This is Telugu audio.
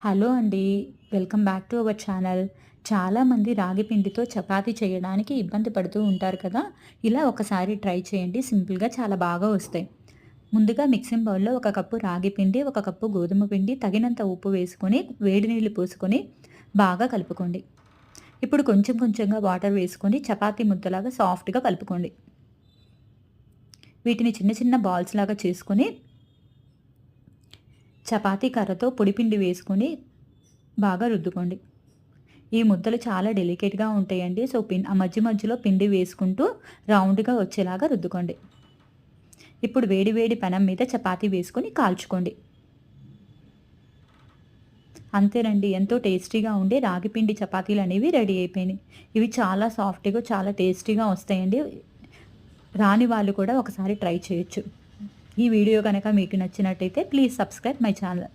హలో అండి. Welcome back to our channel. చాలామంది రాగి పిండితో చపాతీ చేయడానికి ఇబ్బంది పడుతూ ఉంటారు కదా! ఇలా ఒకసారి ట్రై చేయండి. సింపుల్‌గా చాలా బాగా వస్తాయి. ముందుగా మిక్సింగ్ బౌల్‌లో ఒక కప్పు రాగి పిండి, ఒక కప్పు గోధుమ పిండి, తగినంత ఉప్పు వేసుకొని, వేడి నీళ్లు పోసుకొని బాగా కలుపుకోండి. ఇప్పుడు కొంచెం కొంచెంగా వాటర్ వేసుకొని చపాతీ ముద్దలాగా సాఫ్ట్‌గా కలుపుకోండి. వీటిని చిన్న చిన్న బాల్స్ లాగా చేసుకొని చపాతీ కర్రతో పొడిపిండి వేసుకొని బాగా రుద్దుకోండి. ఈ ముద్దలు చాలా డెలికేట్‌గా ఉంటాయండి. సో, ఆ మధ్య మధ్యలో పిండి వేసుకుంటూ రౌండ్‌గా వచ్చేలాగా రుద్దుకోండి. ఇప్పుడు వేడి వేడి పెనం మీద చపాతీ వేసుకొని కాల్చుకోండి. అంతేనండి. ఎంతో టేస్టీగా ఉండే రాగి పిండి చపాతీలనేవి రెడీ అయిపోయినాయి. ఇవి చాలా సాఫ్ట్‌గా, చాలా టేస్టీగా వస్తాయండి. రాని వాళ్ళు కూడా ఒకసారి ట్రై చేయొచ్చు. ఈ వీడియో గనక మీకు నచ్చినట్టయితే ప్లీజ్ సబ్స్క్రైబ్ మై ఛానల్.